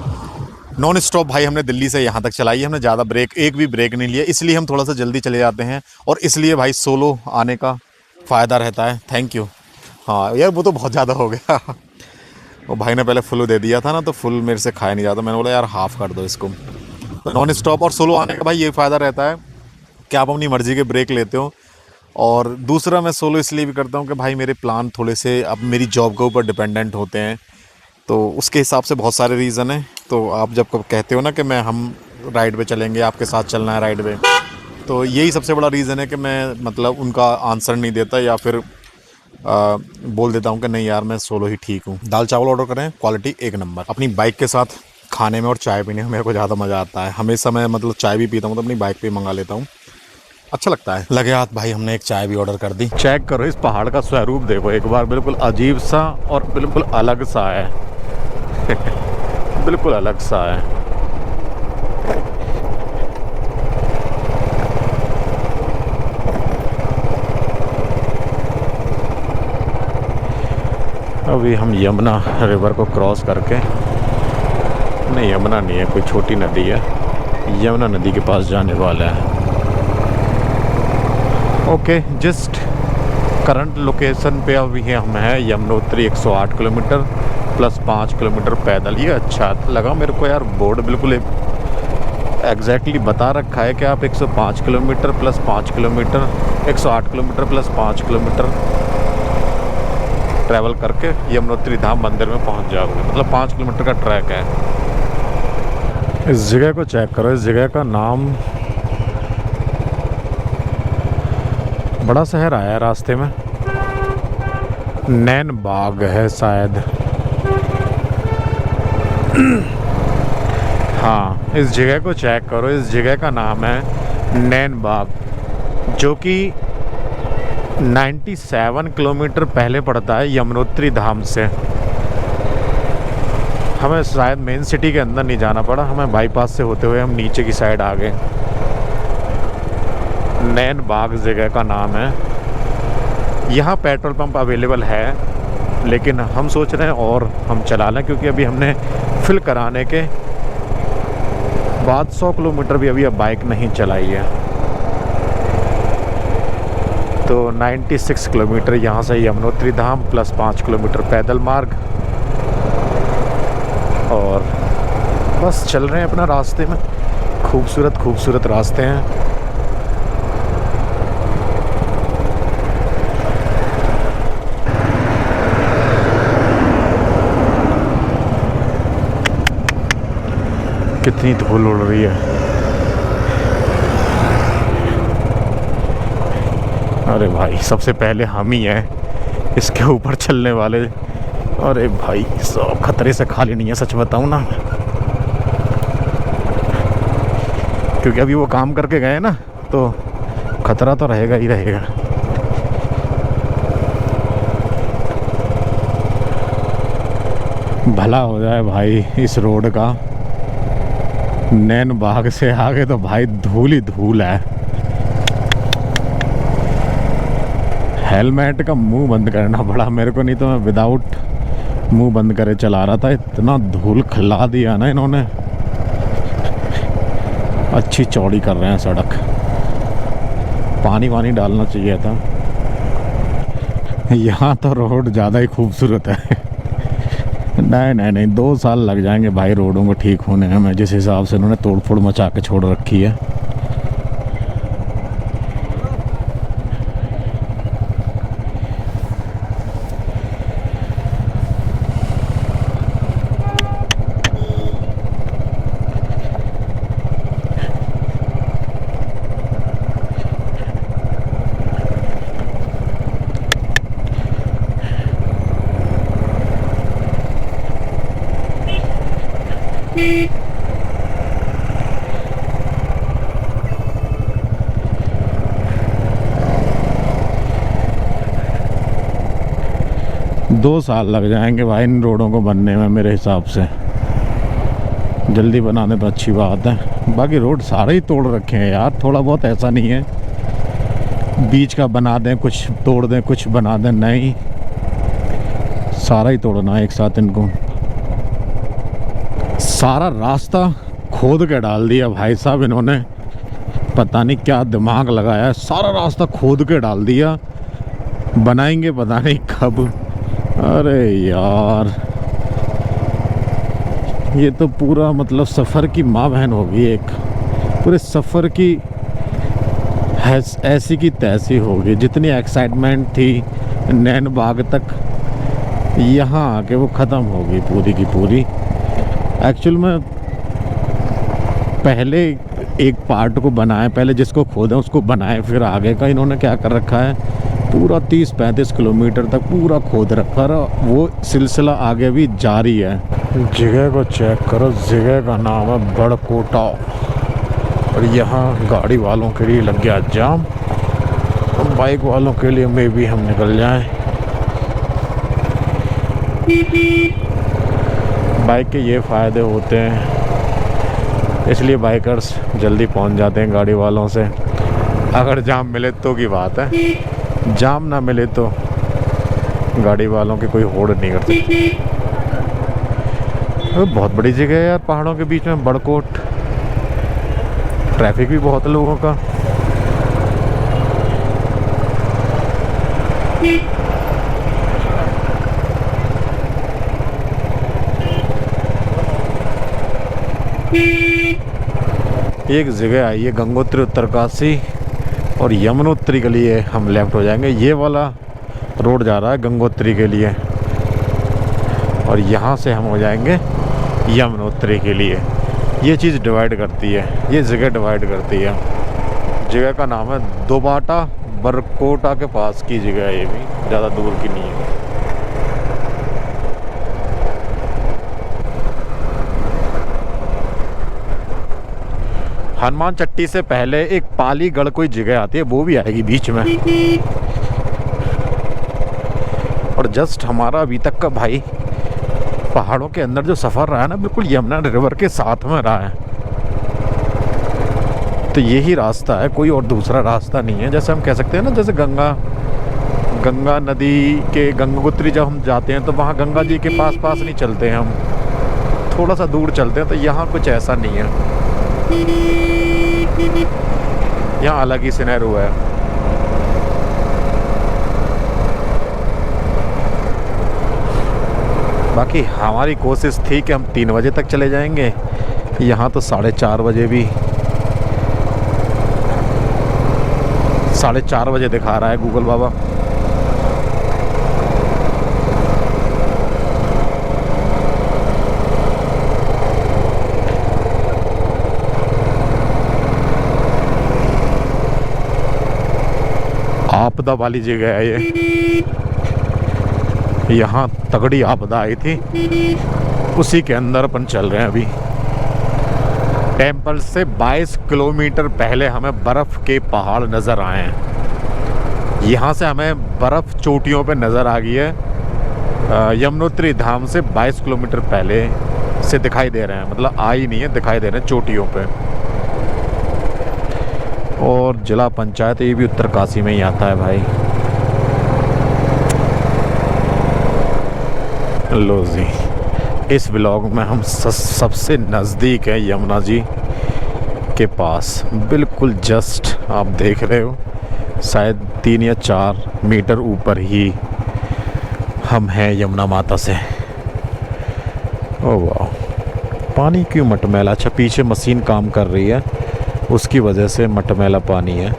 नॉन स्टॉप भाई हमने दिल्ली से यहाँ तक चलाई है, हमने ज़्यादा एक भी ब्रेक नहीं लिया, इसलिए हम थोड़ा सा जल्दी चले जाते हैं। और इसलिए भाई सोलो आने का फ़ायदा रहता है। Thank you. हाँ यार, वो तो बहुत ज़्यादा हो गया वो भाई ने पहले फुल दे दिया था ना, तो फुल मेरे से खाया नहीं जाता। मैंने बोला यार हाफ़ कर दो इसको। तो नॉन स्टॉप और सोलो आने का भाई ये फ़ायदा रहता है कि आप अपनी मर्ज़ी के ब्रेक लेते हो। और दूसरा, मैं सोलो इसलिए भी करता हूँ कि भाई मेरे प्लान थोड़े से अब मेरी जॉब के ऊपर डिपेंडेंट होते हैं, तो उसके हिसाब से बहुत सारे रीज़न हैं। तो आप जब कब कहते हो ना कि हम राइड पे चलेंगे, आपके साथ चलना है राइड पे, तो यही सबसे बड़ा रीज़न है कि मैं मतलब उनका आंसर नहीं देता, या फिर बोल देता हूँ कि नहीं यार मैं सोलो ही ठीक हूँ। दाल चावल ऑर्डर करें, क्वालिटी एक नंबर। अपनी बाइक के साथ खाने में और चाय पीने में मेरे को ज़्यादा मज़ा आता है। हमेशा मैं मतलब चाय भी पीता हूँ तो अपनी बाइक पे मंगा लेता हूँ, अच्छा लगता है। लगे हाथ भाई, हमने एक चाय भी ऑर्डर कर दी। चेक करो इस पहाड़ का स्वरूप देखो एक बार, बिल्कुल अजीब सा और बिल्कुल अलग सा है बिल्कुल अलग सा है। अभी हम यमुना रिवर को क्रॉस करके, नहीं यमुना नहीं है, कोई छोटी नदी है, यमुना नदी के पास जाने वाला है। ओके, जस्ट करंट लोकेशन पे अभी हम हैं यमुनोत्री 108 किलोमीटर प्लस 5 किलोमीटर पैदल। ये अच्छा लगा मेरे को यार, बोर्ड बिल्कुल एग्जैक्टली बता रखा है कि आप 105 kilometre plus 5 kilometre 108 kilometre plus 5 kilometre travel करके यमुनोत्री धाम मंदिर में पहुंच जाओगे। मतलब 5 किलोमीटर का ट्रैक है। इस जगह को चेक करो, इस जगह का नाम, बड़ा शहर आया है रास्ते में, नैन बाग है शायद। हाँ, इस जगह को चेक करो, इस जगह का नाम है नैन बाग, जो कि 97 किलोमीटर पहले पड़ता है यमुनोत्री धाम से। हमें शायद मेन सिटी के अंदर नहीं जाना पड़ा, हमें बाईपास से होते हुए हम नीचे की साइड आ गए। नैन बाग जगह का नाम है। यहाँ पेट्रोल पंप अवेलेबल है, लेकिन हम सोच रहे हैं और हम चला लें, क्योंकि अभी हमने फिल कराने के बाद 100 किलोमीटर भी अभी बाइक नहीं चलाई है। तो 96 किलोमीटर यहाँ से यमुनोत्री धाम प्लस 5 किलोमीटर पैदल मार्ग, और बस चल रहे हैं अपना रास्ते में। खूबसूरत खूबसूरत रास्ते हैं। कितनी धूल उड़ रही है। अरे भाई, सबसे पहले हम ही हैं इसके ऊपर चलने वाले। अरे भाई, सब खतरे से खाली नहीं है, सच बताऊं ना, क्योंकि अभी वो काम करके गए ना, तो खतरा तो रहेगा ही रहेगा। भला हो जाए भाई इस रोड का। नैन बाग से आगे तो भाई धूल ही धूल है। हेलमेट का मुंह बंद करना पड़ा मेरे को, नहीं तो मैं विदाउट मुंह बंद करे चला रहा था। इतना धूल खिला दिया ना इन्होंने। अच्छी चौड़ी कर रहे हैं सड़क, पानी वानी डालना चाहिए था। यहाँ तो रोड ज़्यादा ही खूबसूरत है। नहीं 2 साल लग जाएंगे भाई रोडों को ठीक होने में, जिस हिसाब से उन्होंने तोड़ फोड़ मचा के छोड़ रखी है। दो साल लग जाएंगे भाई इन रोडों को बनने में मेरे हिसाब से। जल्दी बना दें तो अच्छी बात है। बाकी रोड सारे ही तोड़ रखे हैं यार, थोड़ा बहुत ऐसा नहीं है बीच का बना दें कुछ तोड़ दें कुछ बना दें, नहीं सारा ही तोड़ना है एक साथ इनको। सारा रास्ता खोद के डाल दिया भाई साहब इन्होंने, पता नहीं क्या दिमाग लगाया है। सारा रास्ता खोद के डाल दिया, बनाएंगे पता नहीं कब। अरे यार, ये तो पूरा मतलब सफ़र की माँ बहन होगी एक, पूरे सफ़र की ऐसी की तैसी होगी। जितनी एक्साइटमेंट थी नैन बाग तक, यहाँ आके वो ख़त्म होगी पूरी की पूरी। एक्चुअल में पहले एक पार्ट को बनाए, पहले जिसको खोदें उसको बनाए, फिर आगे का इन्होंने क्या कर रखा है, पूरा 30-35 किलोमीटर तक पूरा खोद रखा है। वो सिलसिला आगे भी जारी है। जगह को चेक करो, जगह का नाम है बड़कोटा, और यहाँ गाड़ी वालों के लिए लग गया जाम, और बाइक वालों के लिए मे भी हम निकल जाएं। बाइक के ये फ़ायदे होते हैं, इसलिए बाइकर्स जल्दी पहुंच जाते हैं गाड़ी वालों से। अगर जाम मिले तो की बात है, जाम ना मिले तो गाड़ी वालों की कोई होड़ नहीं करती। बहुत बड़ी जगह है यार, पहाड़ों के बीच में बड़कोट। ट्रैफिक भी बहुत है लोगों का। एक जगह आई है गंगोत्री उत्तरकाशी और यमुनोत्री के लिए हम लेफ्ट हो जाएंगे। ये वाला रोड जा रहा है गंगोत्री के लिए और यहाँ से हम हो जाएंगे यमुनोत्री के लिए। ये चीज़ डिवाइड करती है, ये जगह डिवाइड करती है। जगह का नाम है दोबाटा, बरकोटा के पास की जगह है। ये भी ज़्यादा दूर की नहीं है। हनुमान चट्टी से पहले एक पालीगढ़ कोई जगह आती है, वो भी आएगी बीच में। और जस्ट हमारा अभी तक का भाई पहाड़ों के अंदर जो सफ़र रहा है ना, बिल्कुल यमुना रिवर के साथ में रहा है। तो यही रास्ता है, कोई और दूसरा रास्ता नहीं है। जैसे हम कह सकते हैं ना, जैसे गंगा नदी के गंगोत्री जब हम जाते हैं तो वहाँ गंगा जी के पास नहीं चलते हैं, हम थोड़ा सा दूर चलते हैं। तो यहाँ कुछ ऐसा नहीं है, यहाँ अलग ही सिनेरियो है। बाकी हमारी कोशिश थी कि हम 3 बजे तक चले जाएंगे, यहाँ तो 4:30 बजे भी 4:30 बजे दिखा रहा है गूगल बाबा। आपदा वाली जगह है ये, यहाँ तगड़ी आपदा आई थी, उसी के अंदर अपन चल रहे हैं अभी। टेम्पल से 22 किलोमीटर पहले हमें बर्फ़ के पहाड़ नज़र आए हैं। यहाँ से हमें बर्फ़ चोटियों पे नज़र आ गई है। यमुनोत्री धाम से 22 किलोमीटर पहले से दिखाई दे रहे हैं, मतलब आ ही नहीं है, दिखाई दे रहे हैं चोटियों पे। और जिला पंचायत ये भी उत्तरकाशी में ही आता है भाई। लो जी, इस ब्लॉग में हम सबसे नज़दीक है यमुना जी के पास, बिल्कुल जस्ट आप देख रहे हो, शायद 3 या 4 मीटर ऊपर ही हम हैं यमुना माता से। ओह वाह, पानी क्यों मटमैला? अच्छा, पीछे मशीन काम कर रही है, उसकी वजह से मटमैला पानी है।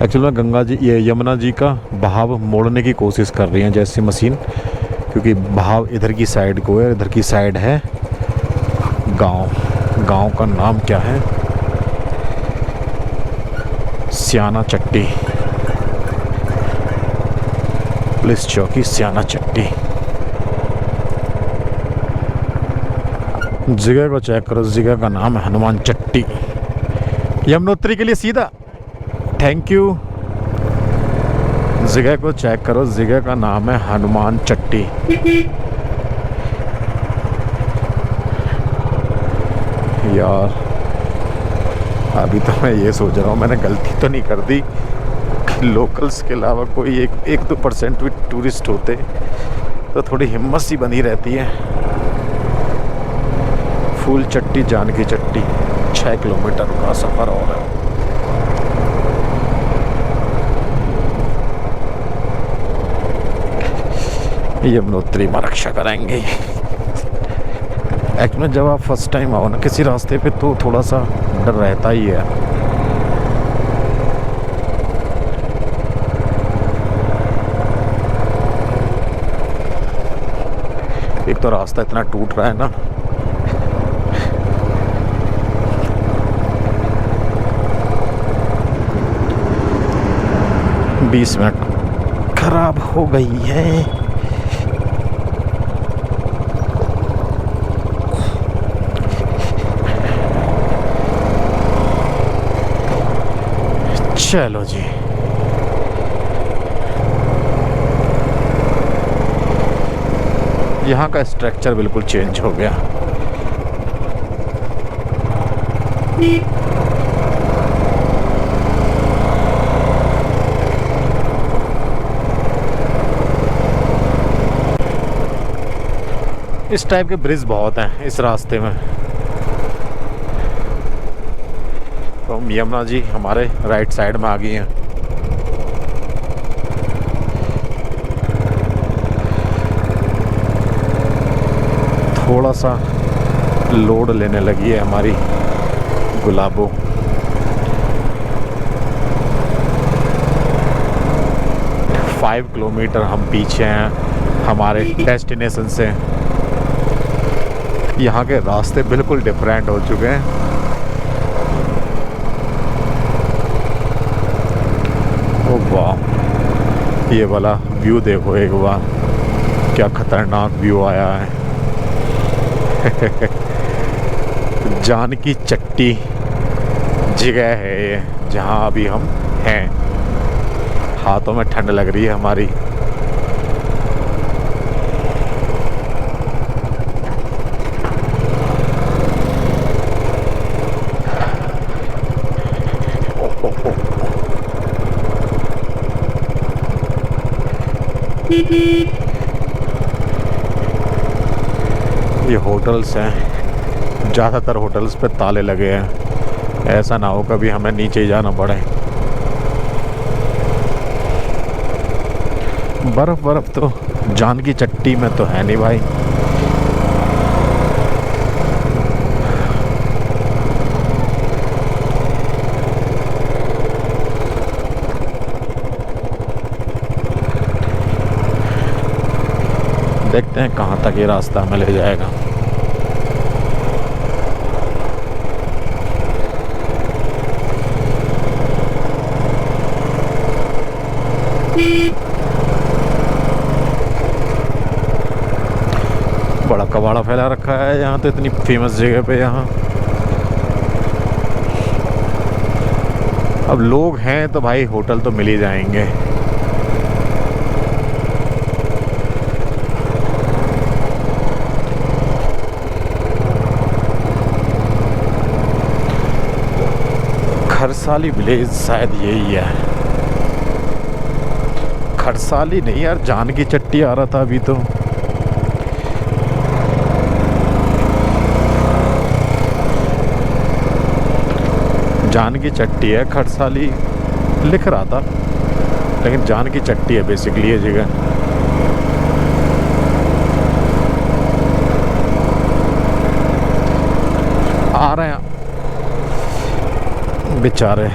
एक्चुअल में गंगा जी, ये यमुना जी का बहाव मोड़ने की कोशिश कर रही है जैसे मशीन, क्योंकि बहाव इधर की साइड को है, इधर की साइड है गांव का नाम क्या है? स्याना चट्टी, पुलिस चौकी स्याना चट्टी। जगह को चेक करो, जगह का नाम है हनुमान चट्टी। यमुनोत्री के लिए सीधा, थैंक यू। जगह को चेक करो, जगह का नाम है हनुमान चट्टी। यार अभी तो मैं ये सोच रहा हूँ, मैंने गलती तो नहीं कर दी कि लोकल्स के अलावा कोई 1-2% भी टूरिस्ट होते तो थोड़ी हिम्मत सी बनी रहती है। फूल चट्टी जानकी चट्टी, 6 किलोमीटर का सफ़र हो रहा है। यमुनोत्री में रक्षा कराएंगे। एक्चुअली जब आप फर्स्ट टाइम आओ ना किसी रास्ते पे तो थोड़ा सा डर रहता ही है। एक तो रास्ता इतना टूट रहा है ना, बीस मिनट खराब हो गई है। चलो जी, यहाँ का स्ट्रक्चर बिल्कुल चेंज हो गया। इस टाइप के ब्रिज बहुत हैं इस रास्ते में। तो यमुना जी हमारे राइट साइड में आ गई हैं। थोड़ा सा लोड लेने लगी है हमारी गुलाबो। फाइव किलोमीटर हम पीछे हैं हमारे डेस्टिनेशन से। यहाँ के रास्ते बिल्कुल डिफरेंट हो चुके हैं। ओ वाह, ये वाला व्यू देखो एक बार, क्या खतरनाक व्यू आया है। जानकी चट्टी जगह है ये जहाँ अभी हम हैं। हाथों में ठंड लग रही है हमारी। ये होटल्स हैं, ज़्यादातर होटल्स पे ताले लगे हैं। ऐसा ना हो कभी हमें नीचे ही जाना पड़े। बर्फ़ तो जानकी चट्टी में तो है नहीं भाई। देखते हैं कहाँ तक ये रास्ता हमें ले जाएगा। बड़ा कबाड़ा फैला रखा है यहाँ तो, इतनी फेमस जगह पे। यहाँ अब लोग हैं तो भाई होटल तो मिल ही जाएंगे। खरसाली विलेज शायद यही है। खरसाली नहीं यार, जानकी चट्टी आ रहा था अभी तो। जानकी चट्टी है, खरसाली लिख रहा था, लेकिन जानकी चट्टी है बेसिकली ये जगह। आ रहे हैं बेचारे,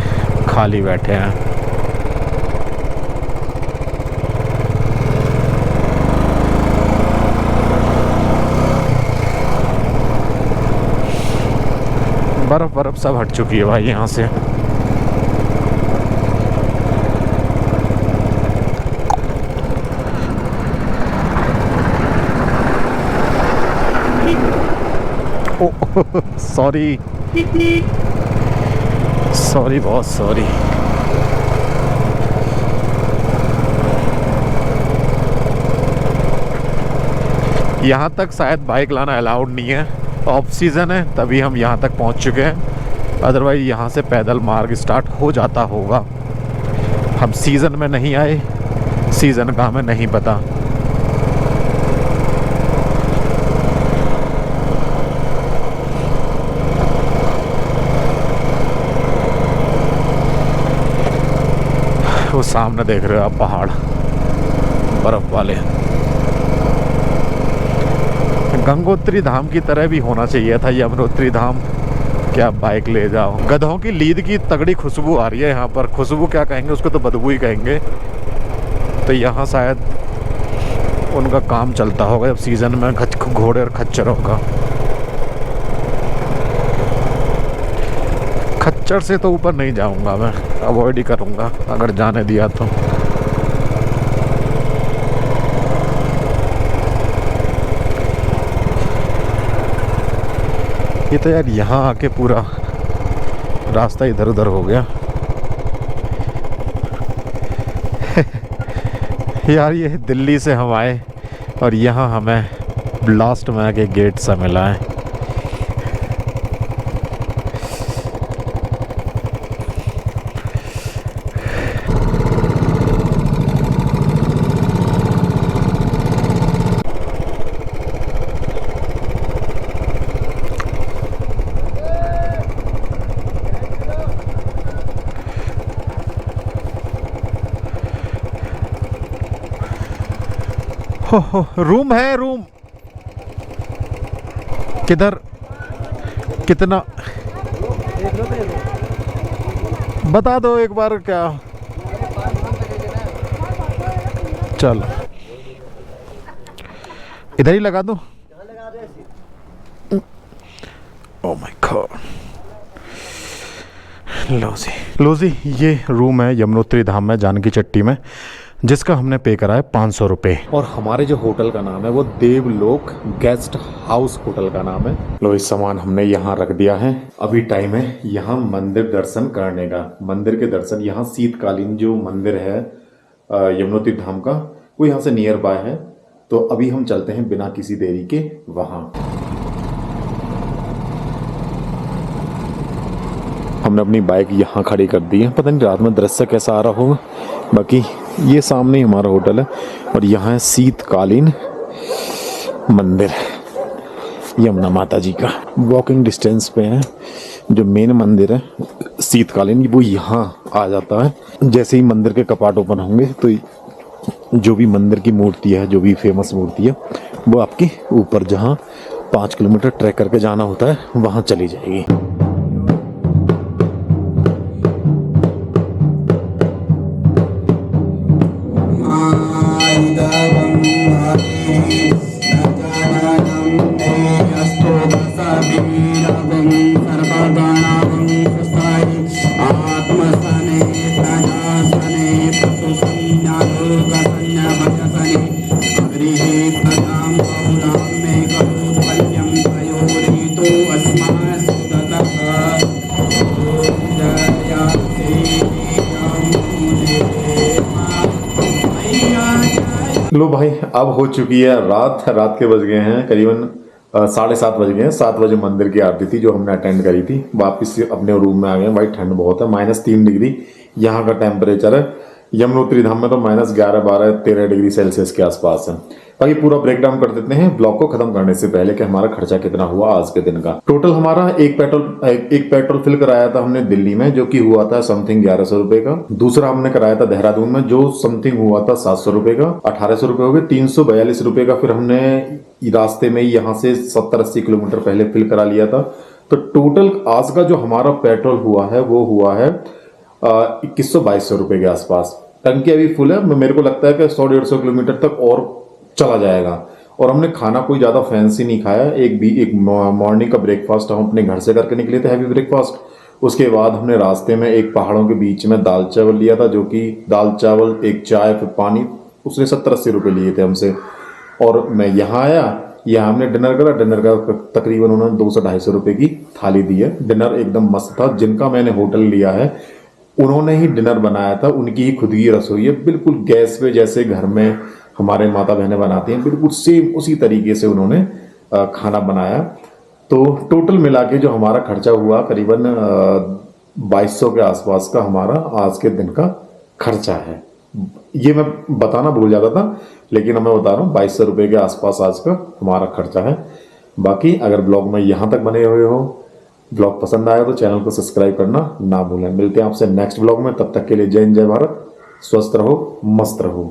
खाली बैठे हैं। बर्फ सब हट चुकी है भाई यहाँ से। ओ सॉरी सॉरी, बहुत सॉरी। यहाँ तक शायद बाइक लाना अलाउड नहीं है, ऑफ सीज़न है तभी हम यहाँ तक पहुँच चुके हैं। अदरवाइज यहाँ से पैदल मार्ग स्टार्ट हो जाता होगा। हम सीज़न में नहीं आए, सीज़न का हमें नहीं पता। वो सामने देख रहे हो आप पहाड़ बर्फ वाले। गंगोत्री धाम की तरह भी होना चाहिए था यमुनोत्री धाम। क्या बाइक ले जाओ। गधों की लीद की तगड़ी खुशबू आ रही है यहाँ पर। खुशबू क्या कहेंगे उसको, तो बदबू ही कहेंगे। तो यहाँ शायद उनका काम चलता होगा जब सीज़न में घोड़े और खच्चरों का। खच्चर से तो ऊपर नहीं जाऊंगा मैं, अवॉइड ही करूंगा अगर जाने दिया तो। ये तो यार यहाँ आके पूरा रास्ता इधर उधर हो गया। यार ये दिल्ली से हम आए और यहाँ हमें लास्ट में आके गेट सा मिला है। हो रूम है रूम किधर कितना बता दो एक बार क्या चल इधर ही लगा दो ओ माय गॉड लो जी ये रूम है यमुनोत्री धाम में जानकी चट्टी में जिसका हमने पे करा है 500 रुपये और हमारे जो होटल का नाम है वो देवलोक गेस्ट हाउस होटल का नाम है। लो इस सामान हमने यहाँ रख दिया है। अभी टाइम है यहाँ मंदिर दर्शन करने का। मंदिर के दर्शन यहाँ शीतकालीन जो मंदिर है यमुनोत्री धाम का वो यहाँ से नियर बाय है। तो अभी हम चलते हैं बिना किसी देरी के वहाँ। हमने अपनी बाइक यहाँ खड़ी कर दी है। पता नहीं रात में दृश्य कैसा आ रहा होगा। बाकी ये सामने ही हमारा होटल है और यहाँ है शीतकालीन मंदिर यमुना माता जी का। वॉकिंग डिस्टेंस पे है। जो मेन मंदिर है शीतकालीन वो यहाँ आ जाता है। जैसे ही मंदिर के कपाट ओपन होंगे तो जो भी मंदिर की मूर्ति है जो भी फेमस मूर्ति है वो आपकी ऊपर जहाँ 5 किलोमीटर ट्रैक करके जाना होता है वहाँ चली जाएगी। लो भाई अब हो चुकी है रात के बज गए हैं करीबन 7:30 बज गए हैं। 7 बजे मंदिर की आरती थी जो हमने अटेंड करी थी। वापस अपने रूम में आ गए। भाई ठंड बहुत है। -3 डिग्री यहाँ का टेम्परेचर है। यमुनोत्री धाम में तो -11, 12, 13 डिग्री सेल्सियस के आसपास है। बाकी पूरा ब्रेक डाउन कर देते हैं ब्लॉग को खत्म करने से पहले कि हमारा खर्चा कितना हुआ आज के दिन का। टोटल हमारा एक पेट्रोल फिल कराया था हमने दिल्ली में जो कि हुआ था समथिंग 1100 रुपए का। दूसरा हमने कराया था देहरादून में जो समथिंग हुआ था 700 रुपए का। 1800 रुपए हो गए। 342 रुपए का फिर हमने रास्ते में यहाँ से 70-80 किलोमीटर पहले फिल करा लिया था। तो टोटल आज का जो हमारा पेट्रोल हुआ है वो हुआ है 2100-2200 रुपए के आसपास। टंकी अभी फुल है। मेरे को लगता है कि 100-150 किलोमीटर तक और चला जाएगा। और हमने खाना कोई ज्यादा फैंसी नहीं खाया। एक मॉर्निंग का ब्रेकफास्ट हम अपने घर से करके निकले थे, हैवी ब्रेकफास्ट। उसके बाद हमने रास्ते में एक पहाड़ों के बीच में दाल चावल लिया था जो कि दाल चावल एक चाय फिर पानी उसने 70-80 रुपए लिए थे हमसे। और मैं यहाँ आया, यहाँ हमने डिनर करा। डिनर का तकरीबन उन्होंने 200-250 रुपए की थाली दी है। डिनर एकदम मस्त था। जिनका मैंने होटल लिया है उन्होंने ही डिनर बनाया था। उनकी ही खुद की रसोई है। बिल्कुल गैस पे जैसे घर में हमारे माता बहनें बनाती हैं बिल्कुल सेम उसी तरीके से उन्होंने खाना बनाया। तो टोटल मिला के जो हमारा खर्चा हुआ करीबन 2200 के आसपास का हमारा आज के दिन का खर्चा है। ये मैं बताना भूल जाता था लेकिन अब मैं बता रहा हूँ 2200 रुपये के आसपास आज का हमारा खर्चा है। बाकी अगर ब्लॉग में यहाँ तक बने हुए हो, ब्लॉग पसंद आया तो चैनल को सब्सक्राइब करना ना भूलें। मिलते हैं आपसे नेक्स्ट ब्लॉग में। तब तक के लिए जय हिंद, जय भारत। स्वस्थ रहो, मस्त रहो।